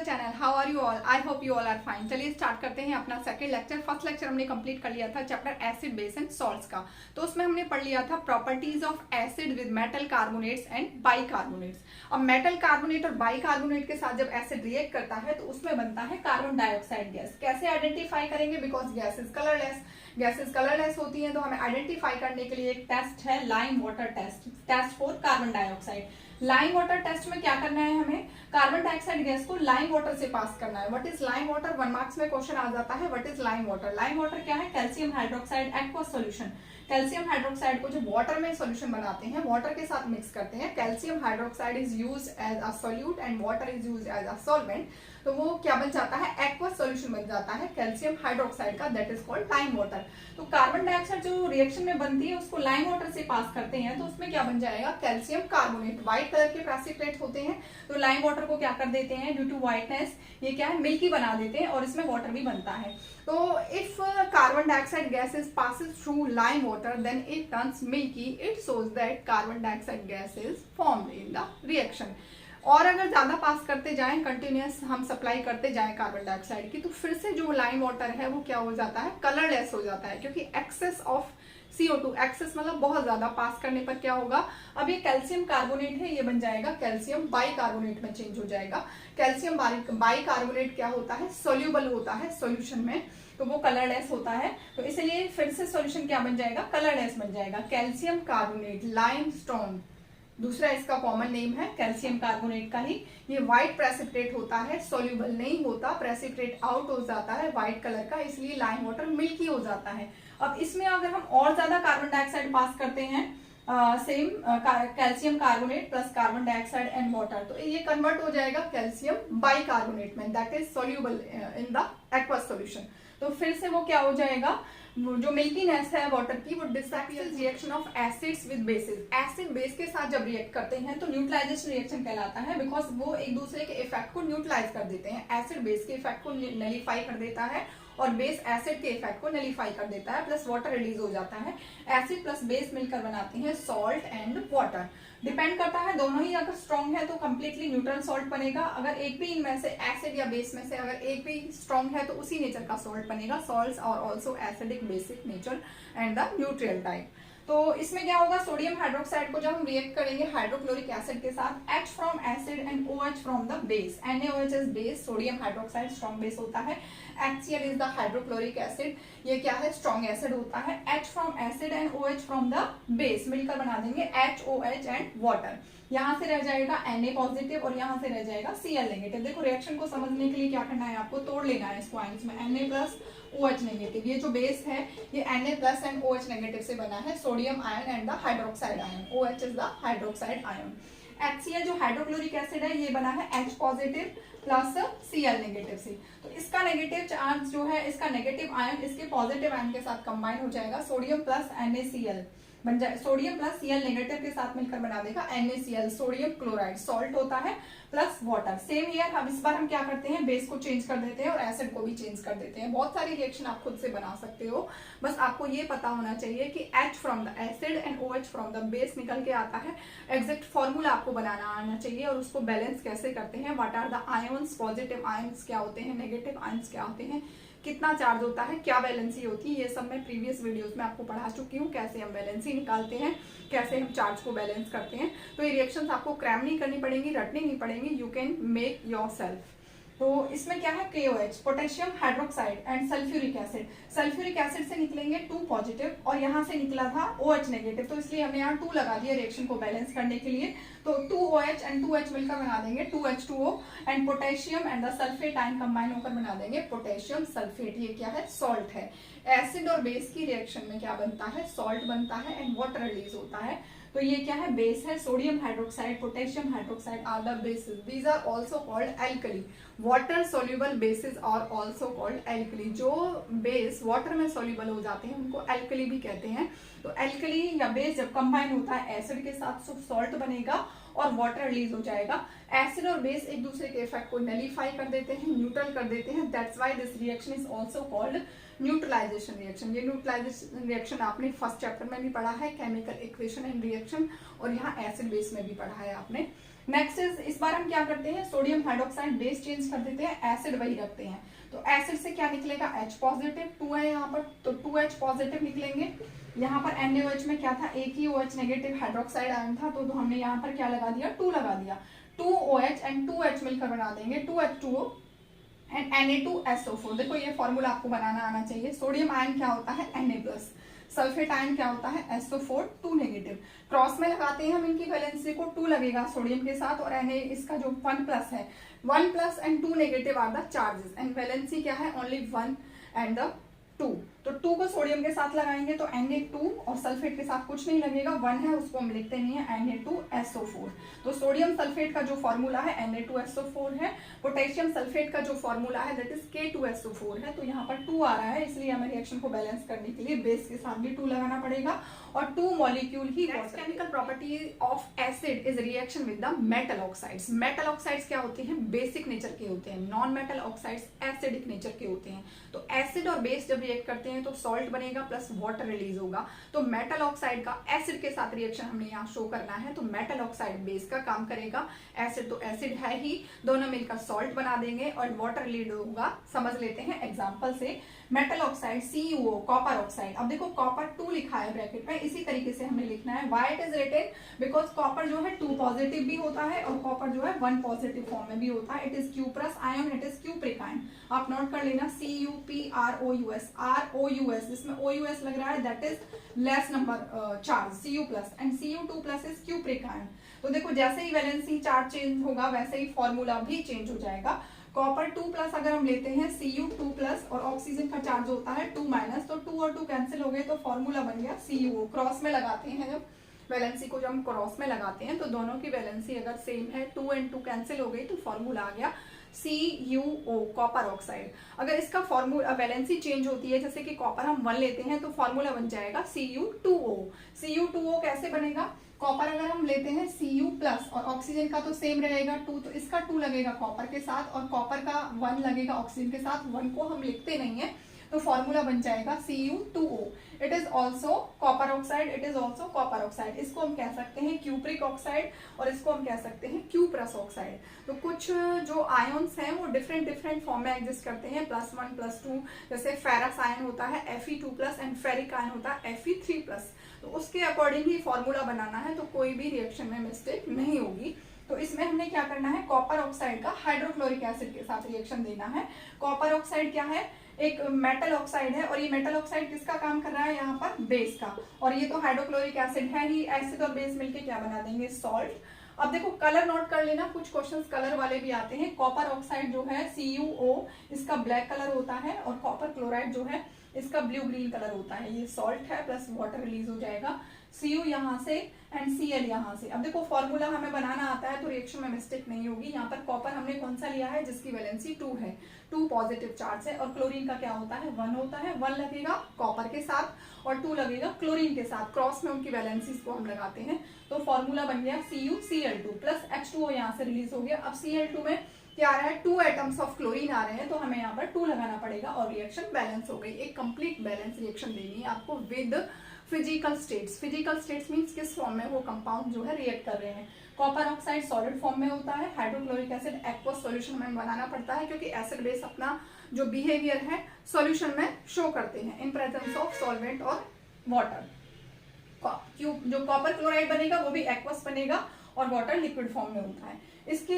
Channel. How are you all? I hope you all are fine. चलिए start करते हैं अपना सेकंड लेक्चर। फर्स्ट लेक्चर हमने complete कर लिया था chapter acid base and salts का। तो उसमें हमने पढ़ लिया था properties of acid with metal carbonates and bicarbonates. अब मेटल कार्बोनेट और बाइकार्बोनेट के साथ जब एसिड रिएक्ट करता है तो उसमें बनता है कार्बन डाइऑक्साइड गैस। कैसे आइडेंटिफाई करेंगे? Because gas is colourless. Gases colourless होती हैं तो हमें आइडेंटिफाई करने के लिए एक टेस्ट है lime water test, test for carbon dioxide. Lime water test में क्या करना है? हमें कार्बन डाइऑक्साइड गैस को लाइम वाटर से पास करना है। What is lime water? 1 marks में क्वेश्चन आ जाता है। What is lime water? Lime water क्या है? Calcium hydroxide aqueous solution. Calcium hydroxide को जो वाटर में सॉल्यूशन बनाते हैं, वाटर के साथ मिक्स करते हैं। Calcium hydroxide is used as a solute and water is used as a solvent. तो वो क्या बन जाता है? एक्वस सॉल्यूशन बन जाता है कैल्शियम हाइड्रोक्साइड का, that is called lime water. तो कार्बन डाइऑक्साइड जो रिएक्शन में बनती है उसको लाइम वाटर से पास करते हैं तो उसमें क्या बन जाएगा? Calcium carbonate. व्हाइट कलर के प्रेसिपिटेट होते हैं तो लाइम वाटर को क्या कर देते हैं? ड्यू टू व्हाइटनेस ये क्या है? मिल्की बना देते हैं और इसमें वाटर भी बनता है। तो if carbon dioxide gas is passes through lime water then it turns milky. It shows that carbon dioxide gas is formed in the reaction. और अगर ज्यादा पास करते जाएं, कंटिन्यूअस हम सप्लाई करते जाएं कार्बन डाइऑक्साइड की, तो फिर से जो लाइम वाटर है वो क्या हो जाता है? कलरलेस हो जाता है, क्योंकि एक्सेस ऑफ CO2, एक्सेस मतलब बहुत ज्यादा पास करने पर क्या होगा? अब ये कैल्शियम कार्बोनेट है, ये बन जाएगा कैल्शियम बाइकार्बोनेट में चेंज हो जाएगा। कैल्शियम बाइकार्बोनेट क्या होता है? सोल्यूबल होता है सॉल्यूशन में, तो वो कलरलेस होता है। तो इसलिए फिर से सॉल्यूशन क्या बन जाएगा? कलरलेस बन जाएगा। कैल्शियम कार्बोनेट, लाइमस्टोन दूसरा इसका कॉमन नेम है कैल्शियम कार्बोनेट का ही। ये व्हाइट प्रेसिपिटेट होता है, सोल्यूबल नहीं होता, प्रेसिपिटेट आउट हो जाता है व्हाइट कलर का, इसलिए लाइम वाटर मिल्की हो जाता है। अब इसमें अगर हम और ज्यादा कार्बन डाइऑक्साइड पास करते हैं, same calcium carbonate plus carbon dioxide and water, तो ये कन्वर्ट हो जाएगा कैल्शियम बाइकार्बोनेट में, that is soluble in the aqueous solution. तो फिर से वो क्या हो जाएगा? जो मिल्कीनेस है वाटर की वो डिसएक्टिव reaction of acids with bases. Acid base के साथ जब रिएक्ट करते हैं तो न्यूट्रलाइजेशन रिएक्शन कहलाता है, बिकॉज वो एक दूसरे के इफेक्ट को न्यूट्रलाइज कर देते हैं। एसिड बेस के इफेक्ट को नलीफाई कर देता है और बेस एसिड के इफेक्ट को नलीफाई कर देता है, प्लस वाटर रिलीज हो जाता है। एसिड प्लस बेस मिलकर बनाते हैं सॉल्ट एंड वाटर। डिपेंड करता है, दोनों ही अगर स्ट्रॉन्ग है तो कंप्लीटली न्यूट्रल सॉल्ट बनेगा। अगर एक भी इनमें से एसिड या बेस में से अगर एक भी स्ट्रॉन्ग है तो उसी नेचर का सॉल्ट बनेगा। Salts are also acidic, basic nature and the neutral type. तो इसमें क्या होगा? सोडियम हाइड्रोक्साइड को जब हम रिएक्ट करेंगे हाइड्रोक्लोरिक एसिड के साथ, H from acid and OH from the base. NaOH is base, sodium hydroxide strong base होता है। HCl is the hydrochloric acid, ये क्या है? स्ट्रॉन्ग एसिड होता है। H from acid and OH from the base मिलकर बना देंगे HOH एंड वाटर। यहाँ से रह जाएगा Na पॉजिटिव और यहाँ से रह जाएगा Cl नेगेटिव। देखो रिएक्शन को समझने के लिए क्या करना है? आपको तोड़ लेना है इसको आयंस में। Na प्लस OH नेगेटिव, ये जो बेस है ये Na plus and OH negative से बना है, sodium ion and the hydroxide ion. OH is the hydroxide ion. HCl जो हाइड्रोक्लोरिक एसिड है ये बना है H positive plus Cl negative से। तो इसका नेगेटिव चार्ज जो है, इसका नेगेटिव आयन इसके पॉजिटिव आयन के साथ कंबाइन हो जाएगा, सोडियम प्लस NaCl बन जाए। सोडियम प्लस Cl नेगेटिव के साथ मिलकर बना देगा NaCl, सोडियम क्लोराइड सॉल्ट होता है, प्लस वाटर। सेम ईयर अब इस बार हम क्या करते हैं? बेस को चेंज कर देते हैं और एसिड को भी चेंज कर देते हैं। बहुत सारी रिएक्शन आप खुद से बना सकते हो, बस आपको ये पता होना चाहिए कि H from the acid and OH from the base निकल के आता है। एग्जैक्ट फॉर्मूला आपको बनाना आना चाहिए और उसको बैलेंस कैसे करते हैं। What are the ions? Positive ions क्या होते हैं, नेगेटिव आयंस क्या होते हैं, कितना चार्ज होता है, क्या वैलेंसी होती है, ये सब मैं प्रीवियस वीडियोस में आपको पढ़ा चुकी हूँ। कैसे हम वैलेंसी निकालते हैं, कैसे हम चार्ज को बैलेंस करते हैं। तो ये रिएक्शंस आपको क्रैम नहीं करनी पड़ेंगी, रटनी नहीं पड़ेंगी, you can make your self. तो इसमें क्या है? KOH potassium hydroxide and sulphuric acid. Sulphuric acid से निकलेंगे 2 पॉजिटिव और यहाँ से निकला था OH नेगेटिव, तो इसलिए हमने यहाँ 2 लगा दिया रिएक्शन को बैलेंस करने के लिए। तो 2OH एंड 2H मिलकर बना देंगे 2H2O and potassium and the sulphate ion combine होकर बना देंगे पोटेशियम सल्फेट। ये क्या है? सॉल्ट है। एसिड और बेस की रिएक्शन में क्या बनता है? सॉल्ट बनता है एंड वाटर रिलीज होता है। तो ये क्या है? बेस है। Sodium hydroxide, potassium hydroxide are the bases. These are also called alkali. Water soluble bases are also called alkali. जो बेस वाटर में सोल्यूबल हो जाते हैं उनको एल्कली भी कहते हैं। तो एल्कली या बेस जब कंबाइन होता है एसिड के साथ सॉल्ट बनेगा और वाटर रिलीज हो जाएगा। एसिड और बेस एक दूसरे के इफेक्ट को नलीफाई कर देते हैं, न्यूट्रल कर देते हैं। That's why this reaction is also called neutralization reaction. ये न्यूट्रलाइजेशन रिएक्शन आपने फर्स्ट चैप्टर में भी पढ़ा है, केमिकल इक्वेशन एंड रिएक्शन, और यहाँ एसिड बेस में भी पढ़ा है आपने। नेक्स्ट इज, इस बार हम क्या करते हैं, सोडियम हाइड्रोक्साइड बेस चेंज कर देते हैं, एसिड वही रखते हैं। तो एसिड से क्या निकलेगा, H पॉजिटिव, 2 है यहाँ पर, तो 2H पॉजिटिव निकलेंगे। यहाँ पर NaOH में क्या था, एक ही OH नेगेटिव हाइड्रोक्साइड आयन था, तो हमने यहाँ पर क्या लगा दिया, 2 लगा दिया। 2OH एंड 2H मिलकर बना देंगे 2H2O एंड Na2SO4। देखो ये फॉर्मूला आपको बनाना आना चाहिए। सोडियम आयन क्या होता है, Na+, सल्फेट आयन क्या होता है, SO4 2 नेगेटिव। क्रॉस में लगाते हैं हम इनकी वैलेंसी को, 2 लगेगा सोडियम के साथ, और Na इसका जो 1+ है, 1+ and 2 negative are the charges, and valency क्या है, ओनली 1 एंड द 2। तो 2 को सोडियम के साथ लगाएंगे तो Na2, और सल्फेट के साथ कुछ नहीं लगेगा, 1 है उसको हम लिखते नहीं है, Na2SO4। तो सोडियम सल्फेट का जो फॉर्मूला है Na2SO4 है, पोटेशियम सल्फेट का जो फॉर्मूला है दैट इज K2SO4 है। तो यहाँ पर 2 आ रहा है, इसलिए हमें रिएक्शन को बैलेंस करने के लिए बेस के साथ भी 2 लगाना पड़ेगा, और 2 molecule he. Chemical property of acid is reaction with the metal oxides. Metal oxides क्या होते हैं, बेसिक नेचर के होते हैं, non metal oxides acidic nature के होते हैं। तो एसिड और बेस जब रिएक्ट करते हैं तो सॉल्ट बनेगा प्लस वाटर रिलीज होगा। तो मेटल ऑक्साइड का एसिड के साथ रिएक्शन हमने यहाँ शो करना है, तो मेटल ऑक्साइड बेस का काम करेगा, एसिड तो एसिड है ही, दोनों मिलकर सॉल्ट बना देंगे और वाटर रिलीज होगा। समझ लेते हैं एग्जांपल से। Metal oxide CuO, copper oxide. अब देखो कॉपर 2 लिखा है ब्रैकेट में, इसी तरीके से हमें लिखना है। Why it is written, because copper जो है 2 पॉजिटिव भी होता है और कॉपर जो है 1 पॉजिटिव फॉर्म में भी होता है। It is Q+ ion, it is cupric ion. आप नोट कर लेना, CuPrOUS, ROUS, जिसमें OUS लग रहा है that is less number charge, Cu+, and Cu2+ is cupric ion. तो देखो जैसे ही वैलेंसी चार्ज चेंज होगा वैसे ही फॉर्मूला भी चेंज हो जाएगा। कॉपर 2+ अगर हम लेते हैं Cu2+, और ऑक्सीजन का चार्ज होता है 2-, तो 2 और 2 कैंसिल हो गए, तो फॉर्मूला बन गया CuO। क्रॉस में लगाते हैं, जब वैलेंसी को जब हम क्रॉस में लगाते हैं तो दोनों की वैलेंसी अगर सेम है, 2 और 2 कैंसिल हो गई, तो फॉर्मूला आ गया CuO, कॉपर ऑक्साइड। अगर इसका फॉर्मूला वैलेंसी चेंज होती है, जैसे कि कॉपर हम 1 लेते हैं, तो फॉर्मूला बन जाएगा Cu2O। Cu2O कैसे बनेगा, कॉपर अगर हम लेते हैं Cu+ और ऑक्सीजन का तो सेम रहेगा 2, तो इसका 2 लगेगा कॉपर के साथ, और कॉपर का 1 लगेगा ऑक्सीजन के साथ। 1 को हम लिखते नहीं है, तो फॉर्मूला बन जाएगा Cu2O। It is also copper oxide, it is also copper oxide. इसको हम कह सकते हैं क्यूप्रिक ऑक्साइड, और इसको हम कह सकते हैं Q+ ऑक्साइड। तो कुछ जो आयन्स हैं वो डिफरेंट फॉर्म में एग्जिस्ट करते हैं, +1, +2। जैसे फेरस आयन होता है Fe2+ एंड फेरिक आयन होता है Fe3+। तो उसके अकॉर्डिंग ही फॉर्मूला बनाना है, तो कोई भी रिएक्शन में मिस्टेक नहीं होगी। तो इसमें हमने क्या करना है, कॉपर ऑक्साइड का हाइड्रोक्लोरिक एसिड के साथ रिएक्शन देना है। कॉपर ऑक्साइड क्या है, एक मेटल ऑक्साइड है, और ये मेटल ऑक्साइड किसका काम कर रहा है, यहाँ पर बेस का, और ये तो हाइड्रोक्लोरिक एसिड है ही। एसिड और बेस मिलके क्या बना देंगे, सॉल्ट। अब देखो कलर नोट कर लेना, कुछ क्वेश्चंस कलर वाले भी आते हैं। कॉपर ऑक्साइड जो है CuO, इसका ब्लैक कलर होता है, और कॉपर क्लोराइड जो है इसका ब्लू ग्रीन कलर होता है। ये सॉल्ट है प्लस वाटर रिलीज हो जाएगा, Cu यहाँ से एंड Cl यहाँ से। अब देखो फॉर्मूला हमें बनाना आता है तो रिएक्शन में मिस्टेक नहीं होगी। यहाँ पर कॉपर हमने कौन सा लिया है, जिसकी वैलेंसी 2 है, 2 पॉजिटिव चार्ज है, और क्लोरीन का क्या होता है, 1 होता है। 1 लगेगा कॉपर के साथ और 2 लगेगा क्लोरीन के साथ, क्रॉस में उनकी वैलेंसीज को हम लगाते हैं, तो फॉर्मूला बन गया CuCl2 प्लस H2O यहाँ से रिलीज हो गया। अब Cl2 में क्या आ रहा है, 2 एटम्स ऑफ क्लोरीन आ रहे हैं, तो हमें यहाँ पर 2 लगाना पड़ेगा, और रिएक्शन बैलेंस हो गई। एक कंप्लीट बैलेंस रिएक्शन देनी है आपको with physical states. Physical states means किस फॉर्म में वो कंपाउंड जो है रिएक्ट कर रहे हैं। कॉपर ऑक्साइड सॉलिड फॉर्म में होता है, हाइड्रोक्लोरिक एसिड एक्वस सॉल्यूशन में बनाना पड़ता है, क्योंकि एसिड बेस अपना जो बिहेवियर है सॉल्यूशन में शो करते हैं इन प्रेजेंस ऑफ सॉल्वेंट और वाटर। जो कॉपर क्लोराइड बनेगा वो भी एक्वस बनेगा, और वाटर लिक्विड फॉर्म में होता है। इसके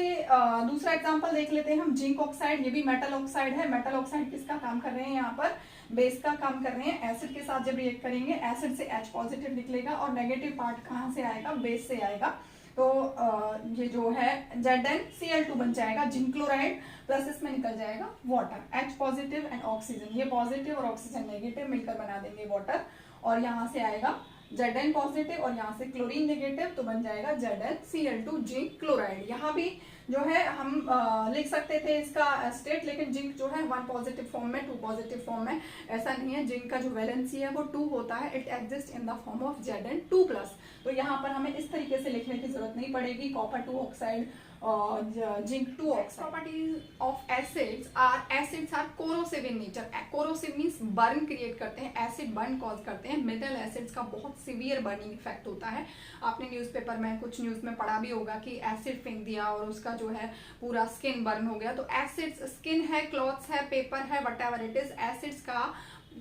दूसरा एग्जांपल देख लेते हैं हम, जिंक ऑक्साइड। ये भी मेटल ऑक्साइड है। मेटल ऑक्साइड किसका काम कर रहे हैं, यहाँ पर बेस का काम कर रहे हैं। एसिड के साथ जब रिएक्ट करेंगे, एसिड से H पॉजिटिव निकलेगा, और नेगेटिव पार्ट कहाँ से आएगा, बेस से आएगा। तो ये जो है ZnCl2 बन जाएगा, जिंक क्लोराइड, प्लस इसमें निकल जाएगा water, H positive and oxygen. ये पॉजिटिव और ऑक्सीजन नेगेटिव मिलकर बना देंगे वाटर, और यहाँ से आएगा Zn पॉजिटिव और यहाँ से क्लोरीन नेगेटिव, तो बन जाएगा ZnCl2 जिंक क्लोराइड। यहाँ भी जो है हम लिख सकते थे इसका स्टेट, लेकिन जिंक जो है 1 पॉजिटिव फॉर्म में 2 पॉजिटिव फॉर्म में ऐसा नहीं है। जिंक का जो वैलेंसी है वो 2 होता है, it exist in the form of Zn2+। तो यहाँ पर हमें इस तरीके से लिखने की जरूरत नहीं पड़ेगी, कॉपर 2 ऑक्साइड और zinc 2 oxide. Properties of acids are corrosive in nature. Corrosive means burn create करते हैं, एसिड बर्न कॉज करते हैं। मेटल एसिड्स का बहुत सीवियर बर्निंग इफेक्ट होता है। आपने न्यूज़पेपर में कुछ न्यूज़ में पढ़ा भी होगा कि एसिड फेंक दिया और उसका जो है पूरा स्किन बर्न हो गया। तो एसिड्स, स्किन है, क्लॉथ्स है, पेपर है, व्हाटएवर इट इज, एसिड्स का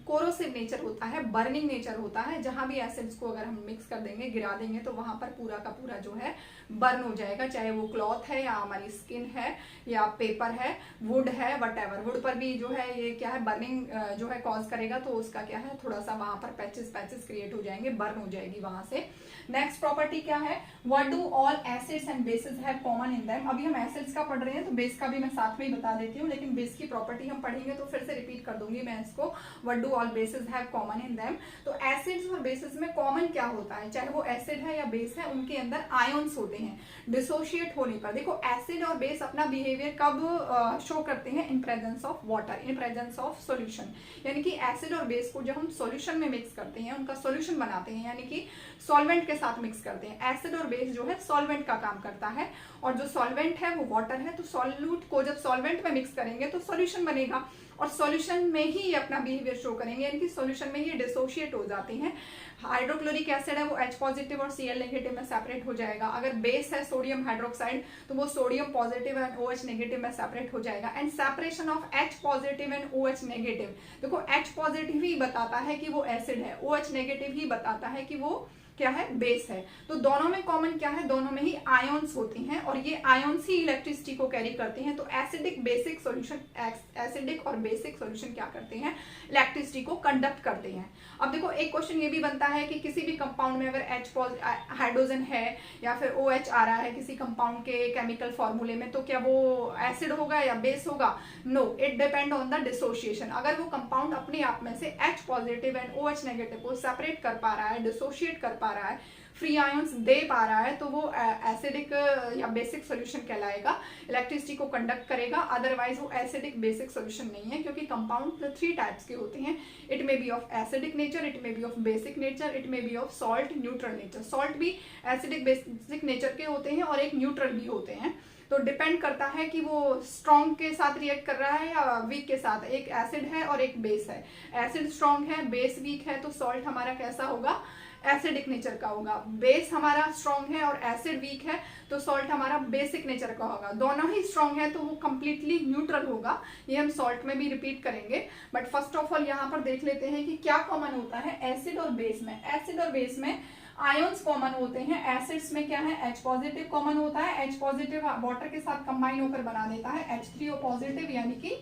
कोरोसिव नेचर होता है, बर्निंग नेचर होता है। जहां भी एसिड्स को अगर हम मिक्स कर देंगे, गिरा देंगे, तो वहां पर पूरा का पूरा जो है बर्न हो जाएगा, चाहे वो क्लॉथ है या हमारी स्किन है या पेपर है, वुड है, व्हाटएवर। वुड पर भी जो है ये क्या है, बर्निंग जो है कॉज करेगा, तो उसका क्या है, थोड़ा सा वहां पर पैचेस क्रिएट हो जाएंगे, बर्न हो जाएगी वहां से। नेक्स्ट प्रॉपर्टी क्या है, what do all acids and bases have common in them. अभी हम एसिड्स का पढ़ रहे हैं तो बेस का भी मैं साथ में ही बता देती हूँ, लेकिन बेस की प्रॉपर्टी हम पढ़ेंगे तो फिर से रिपीट कर दूंगी मैं इसको। What do all basis have common in them. तो एसिड्स और बेसिस में कॉमन क्या होता है, चाहे वो एसिड है या बेस है, उनके अंदर आयन्स होते हैं डिसोशिएट होने पर। देखो एसिड और बेस अपना बिहेवियर कब शो करते हैं, in presence of water, in presence of solution. यानी कि एसिड और बेस को जब हम सॉल्यूशन में मिक्स करते हैं, उनका सॉल्यूशन बनाते हैं, यानी कि सॉल्वेंट के साथ मिक्स करते हैं। एसिड और बेस जो है सॉल्वेंट का काम करता है, और जो सॉल्वेंट है वो वाटर है। तो सॉल्यूट को जब सॉल्वेंट में मिक्स करेंगे तो सॉल्यूशन बनेगा, और सॉल्यूशन में ही ये अपना बिहेवियर शो करेंगे, यानी कि सॉल्यूशन में ही ये डिसोशिएट हो जाते हैं। हाइड्रोक्लोरिक एसिड है वो H पॉजिटिव और Cl नेगेटिव में सेपरेट हो जाएगा। अगर बेस है सोडियम हाइड्रोक्साइड तो वो sodium positive and OH negative में सेपरेट हो जाएगा। And separation of H positive and OH negative, देखो H पॉजिटिव ही बताता है कि वो एसिड है, OH नेगेटिव ही बताता है कि वो क्या है, बेस है। तो दोनों में कॉमन क्या है, दोनों में ही आयन्स होती हैं, और ये आयन्स ही इलेक्ट्रिसिटी को कैरी करते हैं। तो एसिडिक बेसिक सॉल्यूशन, एसिडिक और बेसिक सॉल्यूशन क्या करते हैं, इलेक्ट्रिसिटी को कंडक्ट करते हैं। अब देखो एक क्वेश्चन ये भी बनता है कि किसी भी कंपाउंड में अगर H हाइड्रोजन है या फिर OH आ रहा है किसी कंपाउंड के केमिकल फॉर्मूले में, तो क्या वो एसिड होगा या बेस होगा? No, it depend on the dissociation. अगर वो कंपाउंड अपने आप में से H positive and OH negative को सेपरेट कर पा रहा है, डिसोशिएट कर पा रहा है, फ्री आयंस दे पा रहा है, तो वो एसिडिक या बेसिक सॉल्यूशन कहलाएगा, इलेक्ट्रिसिटी को कंडक्ट करेगा। अदरवाइज वो एसिडिक बेसिक सॉल्यूशन नहीं है, क्योंकि कंपाउंड 3 टाइप्स के होते हैं। It may be of acidic nature, it may be of basic nature, it may be of salt neutral nature. Salt भी एसिडिक बेसिक नेचर के होते हैं और एक न्यूट्रल भी होते हैं। तो डिपेंड करता है कि वो स्ट्रॉन्ग के साथ रिएक्ट कर रहा है या वीक के साथ। एक एसिड है और एक बेस है, एसिड स्ट्रॉन्ग है, बेस वीक है, तो सॉल्ट हमारा कैसा होगा, एसिडिक नेचर का होगा। बेस हमारा स्ट्रॉन्ग है और एसिड वीक है, तो सॉल्ट हमारा बेसिक नेचर का होगा। दोनों ही स्ट्रॉन्ग है तो वो कंप्लीटली न्यूट्रल होगा। ये हम सॉल्ट में भी रिपीट करेंगे, बट फर्स्ट ऑफ ऑल यहाँ पर देख लेते हैं कि क्या कॉमन होता है एसिड और बेस में। एसिड और बेस में आयंस कॉमन होते हैं। एसिड्स में क्या है, H पॉजिटिव कॉमन होता है, H पॉजिटिव वाटर के साथ कंबाइन होकर बना देता है H3O पॉजिटिव, यानी कि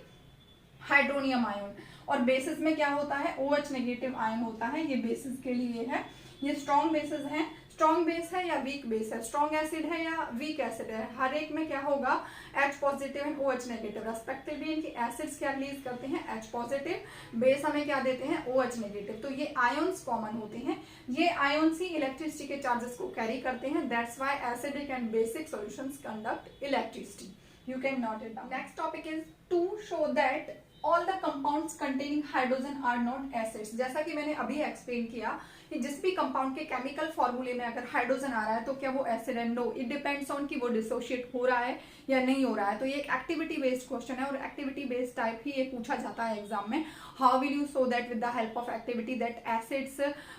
हाइड्रोनियम आयन। और बेसिस में क्या होता है, OH नेगेटिव आयन होता है। ये बेसिस के लिए है। ये स्ट्रॉन्ग बेसिस हैं, स्ट्रॉन्ग बेस है या वीक बेस है, स्ट्रॉन्ग एसिड है या वीक एसिड है, हर एक में क्या होगा, H positive and OH negative respectively. इनकी एसिड्स क्या रिलीज करते हैं, H पॉजिटिव, बेस हमें क्या देते हैं, OH नेगेटिव। तो ये आयंस कॉमन होते हैं, ये आयंस ही इलेक्ट्रिसिटी के चार्जेस को कैरी करते हैं। That's why acidic and basic solutions conduct electricity. You can note it down. Next topic is to show that all the compounds containing hydrogen are not acids. जैसा कि मैंने अभी explain किया कि जिस भी कंपाउंड के केमिकल फॉर्मूले में अगर हाइड्रोजन आ रहा है तो क्या वो एसिड है? नो, इट डिपेंड्स ऑन कि वो डिसोशिएट हो रहा है या नहीं हो रहा है। तो ये एक एक्टिविटी बेस्ड क्वेश्चन है और एक्टिविटी बेस्ड टाइप ही ये पूछा जाता है एग्जाम में। How will you show that with the help of activity that acids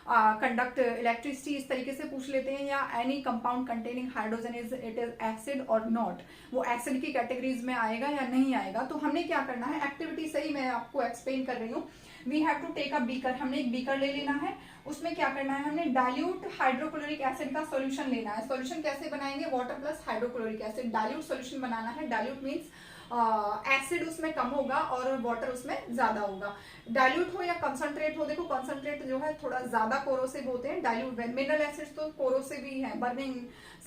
conduct electricity, इस तरीके से पूछ लेते हैं। या any compound containing hydrogen it is acid और नॉट, वो एसिड की कैटेगरीज में आएगा या नहीं आएगा। तो हमने क्या करना है, एक्टिविटी से ही मैं आपको एक्सप्लेन कर रही हूँ। We have to take a beaker, हमने एक बीकर ले लेना है, उसमें क्या करना है, हमने डाइल्यूट हाइड्रोक्लोरिक एसिड का सॉल्यूशन लेना है। सॉल्यूशन कैसे बनाएंगे, water plus hydrochloric acid, dilute solution बनाना है। डाइल्यूट मींस एसिड उसमें कम होगा और वाटर उसमें ज्यादा होगा। डाइल्यूट हो या कंसंट्रेट हो, देखो कंसंट्रेट जो है थोड़ा ज्यादा कोरोसिव होते हैं, डाइल्यूट मिनरल एसिड्स तो कोरोसिव ही है, बर्निंग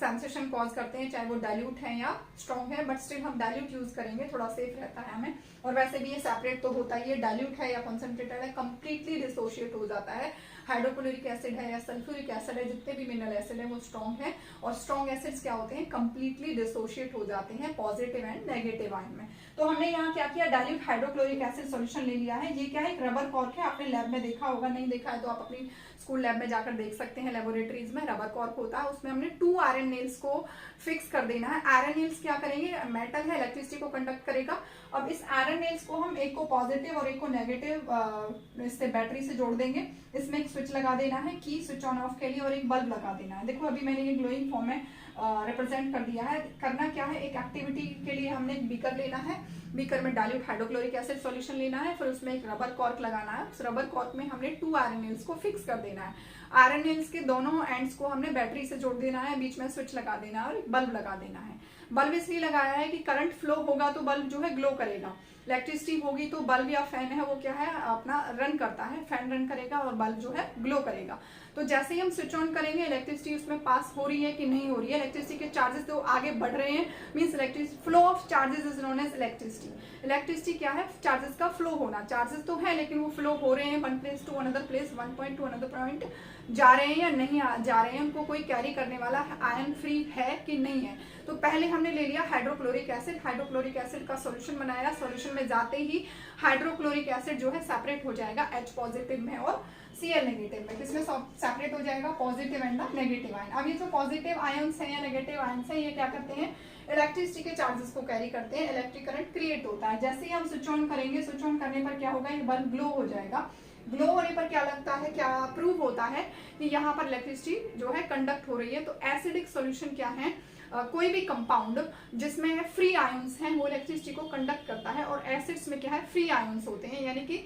सेंसेशन कॉज करते हैं, चाहे वो डाइल्यूट है या स्ट्रॉन्ग है, बट स्टिल हम डाइल्यूट यूज करेंगे, थोड़ा सेफ रहता है हमें। और वैसे भी ये सेपरेट तो होता ही है, डाइल्यूट है या कंसंट्रेटेड है कंप्लीटली डिसोशिएट हो जाता है। हाइड्रोक्लोरिक एसिड है या सल्फ्यूरिक एसिड है, जितने भी मिनरल एसिड है वो स्ट्रॉन्ग है, और स्ट्रॉन्ग एसिड्स क्या होते हैं, कंप्लीटली डिसोशिएट हो जाते हैं पॉजिटिव एंड नेगेटिव आयन में। तो हमने यहाँ क्या किया, डाइल्यूट हाइड्रोक्लोरिक एसिड सॉल्यूशन ले लिया है। ये क्या है, एक रबर कॉर्क है, आपने लैब में देखा होगा, नहीं देखा है तो आप अपनी स्कूल लैब में जाकर देख सकते हैं, लेबोरेटरीज में रबर कॉर्क होता है, उसमें हमने 2 आयरन नेल्स को फिक्स कर देना है। आयरन नेल्स क्या करेंगे, मेटल है, इलेक्ट्रिसिटी को कंडक्ट करेगा। अब इस आयरन नेल्स को हम एक को पॉजिटिव और एक को नेगेटिव इससे बैटरी से जोड़ देंगे। इसमें एक स्विच लगा देना है की स्विच ऑन ऑफ के लिए, और एक बल्ब लगा देना है। देखो अभी मैंने ये ग्लोइंग फॉर्म में रिप्रेजेंट कर दिया है। करना क्या है, एक एक्टिविटी के लिए हमने एक बीकर लेना है, बीकर में डाइल्यूट हाइड्रोक्लोरिक एसिड सॉल्यूशन लेना है, फिर उसमें एक रबर कॉर्क लगाना है, उस रबर कॉर्क में हमने 2 आयरन नेल्स को फिक्स कर देना है। आयरन नेल्स के दोनों एंड्स को हमने बैटरी से जोड़ देना है, बीच में स्विच लगा देना है और एक बल्ब लगा देना है। बल्ब इसलिए लगाया है कि करंट फ्लो होगा तो बल्ब जो है ग्लो करेगा, इलेक्ट्रिसिटी होगी तो बल्ब या फैन है वो क्या है अपना रन करता है, फैन रन करेगा और बल्ब जो है ग्लो करेगा। तो जैसे ही हम स्विच ऑन करेंगे इलेक्ट्रिसिटी उसमें पास हो रही है कि नहीं हो रही है, इलेक्ट्रिसिटी के चार्जेस तो आगे बढ़ रहे हैं, means electricity flow of charges is known as electricity. Electricity क्या है, चार्जेस का फ्लो होना, चार्जेस तो है लेकिन वो फ्लो हो रहे हैं one place to another place, one point to another point जा रहे हैं या नहीं जा रहे हैं, उनको कोई कैरी करने वाला आयन फ्री है कि नहीं है। तो पहले हमने ले लिया हाइड्रोक्लोरिक एसिड, हाइड्रोक्लोरिक एसिड का सॉल्यूशन बनाया, सॉल्यूशन में जाते ही हाइड्रोक्लोरिक एसिड जो है सेपरेट हो जाएगा H पॉजिटिव में और Cl नेगेटिव में। किसमें सेपरेट हो जाएगा, positive and the negative ion. अब ये जो पॉजिटिव आयन्स हैं या नेगेटिव आयन्स हैं ये क्या करते हैं, इलेक्ट्रिसिटी के चार्जेस को कैरी करते हैं, इलेक्ट्रिक करंट क्रिएट होता है। जैसे ही हम स्विच ऑन करेंगे, स्विच ऑन करने पर क्या होगा, ये बल्ब ग्लो हो जाएगा। ग्लो होने पर क्या लगता है, क्या प्रूव होता है कि यहाँ पर इलेक्ट्रिसिटी जो है कंडक्ट हो रही है। तो एसिडिक सॉल्यूशन क्या है, कोई भी कंपाउंड जिसमें फ्री आयंस हैं वो इलेक्ट्रिसिटी को कंडक्ट करता है, और एसिड्स में क्या है फ्री आयंस होते हैं, यानी कि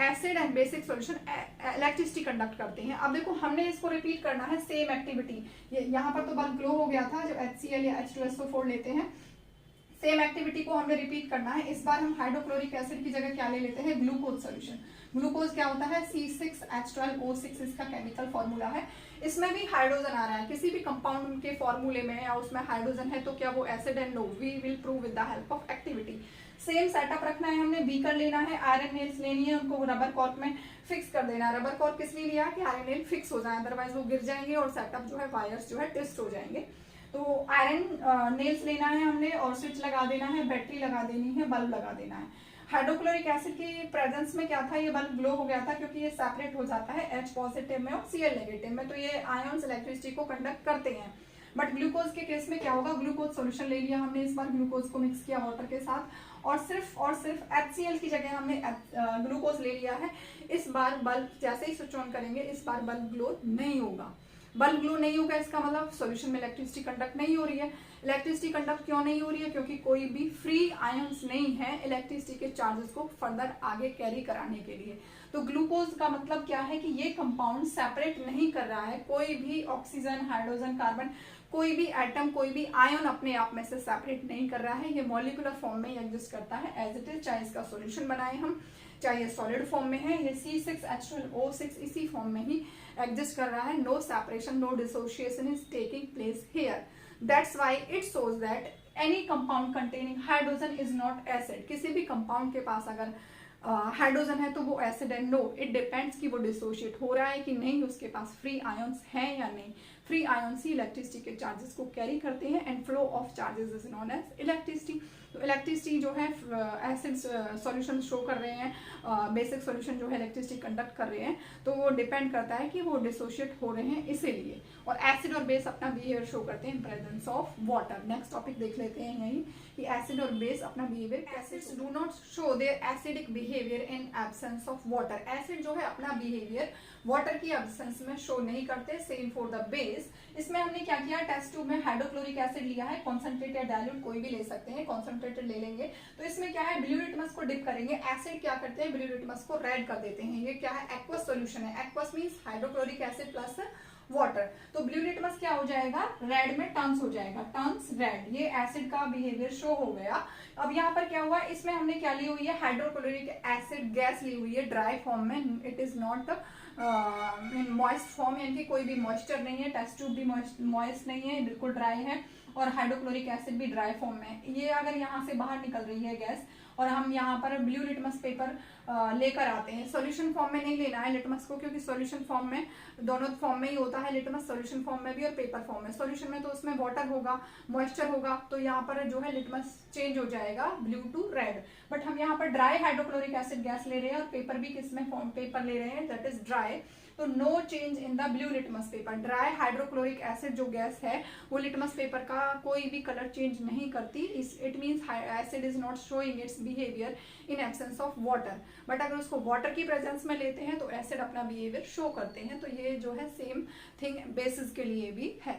acid and basic solution electricity conduct करते हैं। अब देखो हमने इसको रिपीट करना है, सेम एक्टिविटी, यहाँ पर तो बल्ब ग्लो हो गया था जब HCl या H2SO4 लेते हैं, सेम एक्टिविटी को हमें रिपीट करना है। इस बार हम हाइड्रोक्लोरिक एसिड की जगह क्या ले लेते हैं, ग्लूकोज सॉल्यूशन। ग्लूकोज क्या होता है, C6H12O6 इसका केमिकल फॉर्मूला है। इसमें भी हाइड्रोजन आ रहा है, किसी भी कंपाउंड के फॉर्मूले में या उसमें हाइड्रोजन है तो क्या वो acid and no, we will prove with the help of activity. Same setup रखना है, हमने बीकर लेना है, आयरन नेल्स लेनी है, उनको रबर कॉर्क में फिक्स कर देना है। रबर कॉर्क किस लिए लिया कि आयरन नेल फिक्स हो जाए, अदरवाइज वो गिर जाएंगे और सेटअप जो है वायर्स जो है ट्विस्ट हो जाएंगे। तो आयरन नेल्स लेना है हमने और स्विच लगा देना है, बैटरी लगा देनी है, बल्ब लगा देना है। हाइड्रोक्लोरिक एसिड की प्रेजेंस में क्या था, ये बल्ब ग्लो हो गया था क्योंकि ये सेपरेट हो जाता है H पॉजिटिव में और Cl नेगेटिव में, तो ये आयंस इलेक्ट्रिसिटी को कंडक्ट करते हैं। बट ग्लूकोज के केस में क्या होगा, ग्लूकोज सॉल्यूशन ले लिया हमने, इस बार ग्लूकोज को मिक्स किया वाटर के साथ और सिर्फ HCl की जगह हमने ग्लूकोज ले लिया है। इस बार बल्ब जैसे ही स्विच ऑन करेंगे इस बार बल्ब ग्लो नहीं होगा। बल्ब ग्लो नहीं होगा इसका मतलब सॉल्यूशन में इलेक्ट्रिसिटी कंडक्ट नहीं हो रही है। इलेक्ट्रिसिटी कंडक्ट क्यों नहीं हो रही है, क्योंकि कोई भी फ्री आयंस नहीं है इलेक्ट्रिसिटी के चार्जेस को फर्दर आगे कैरी कराने के लिए। तो ग्लूकोज का मतलब क्या है कि ये कंपाउंड सेपरेट नहीं कर रहा है, कोई भी ऑक्सीजन, हाइड्रोजन, कार्बन, कोई भी एटम, कोई भी आयन अपने आप में से सेपरेट नहीं कर रहा है, ये मॉलिक्यूलर फॉर्म में एग्जिस्ट करता है एज इट इज, चाहे इसका सॉल्यूशन बनाए हम, चाहे ये सॉलिड फॉर्म में है, ये C6H12O6 इसी फॉर्म में ही एग्जिस्ट कर रहा है। No separation, no dissociation is taking place here. That's why it shows that any compound containing hydrogen is not acid. किसी भी कंपाउंड के पास अगर हाइड्रोजन है तो वो एसिड है, नो, इट डिपेंड्स कि वो डिसोशिएट हो रहा है कि नहीं, उसके पास फ्री आयंस हैं या नहीं। फ्री आयंस ही इलेक्ट्रिसिटी के चार्जेस को कैरी करते हैं and flow of charges is known as electricity. तो इलेक्ट्रिसिटी जो है एसिड सॉल्यूशन शो कर रहे हैं, बेसिक सॉल्यूशन जो है इलेक्ट्रिसिटी कंडक्ट कर रहे हैं, तो वो डिपेंड करता है कि वो डिसोशिएट हो रहे हैं इसीलिए। और एसिड और बेस अपना बिहेवियर शो करते हैं in presence of water. Next topic देख लेते हैं यही कि एसिड और बेस अपना behaviour, acids do not show their acidic behaviour in absence of water. Acid जो है अपना बिहेवियर वाटर की एब्सेंस में शो नहीं करते। Same for the base. इसमें हमने क्या किया, टेस्ट ट्यूब में हाइड्रोक्लोरिक एसिड लिया है, कॉन्सेंट्रेट या डाइल्यूट कोई भी ले सकते हैं, कॉन्सेंट्रेटेड ले लेंगे। तो इसमें क्या है, ब्लू लिटमस को डिप करेंगे, एसिड क्या करते हैं, ब्लू लिटमस को रेड कर देते हैं। ये क्या है, एक्वस सॉल्यूशन है। Aqueous means hydrochloric acid plus water. तो ब्लू लिटमस क्या हो जाएगा, रेड में टर्न्स हो जाएगा, टर्न्स रेड। ये एसिड का बिहेवियर शो हो गया। अब यहाँ पर क्या हुआ, इसमें हमने क्या ली हुई है, हाइड्रोक्लोरिक एसिड गैस ली हुई है ड्राई फॉर्म में, it is not in moist form, यानी कि कोई भी मॉइस्चर नहीं है, टेस्ट ट्यूब भी मॉइस्ट नहीं है, बिल्कुल ड्राई है, और हाइड्रोक्लोरिक एसिड भी ड्राई फॉर्म में है। ये अगर यहाँ से बाहर निकल रही है गैस और हम यहाँ पर ब्लू लिटमस पेपर लेकर आते हैं, सॉल्यूशन फॉर्म में नहीं लेना है लिटमस को, क्योंकि सॉल्यूशन फॉर्म में दोनों फॉर्म में ही होता है लिटमस, सॉल्यूशन फॉर्म में भी और पेपर फॉर्म में। सॉल्यूशन में तो उसमें वाटर होगा, मॉइस्चर होगा, तो यहाँ पर जो है लिटमस चेंज हो जाएगा ब्लू टू रेड। बट हम यहाँ पर ड्राई हाइड्रोक्लोरिक एसिड गैस ले रहे हैं और पेपर भी किसमें फॉर्म पेपर ले रहे हैं, दैट इज ड्राई। तो no change in the blue litmus paper. Dry hydrochloric acid जो गैस है वो लिटमस पेपर का कोई भी कलर चेंज नहीं करती। It means acid is not showing it's behaviour in absence of water. But अगर उसको वाटर की प्रेजेंस में लेते हैं तो एसिड अपना बिहेवियर शो करते हैं। तो ये जो है सेम थिंग बेसिस के लिए भी है।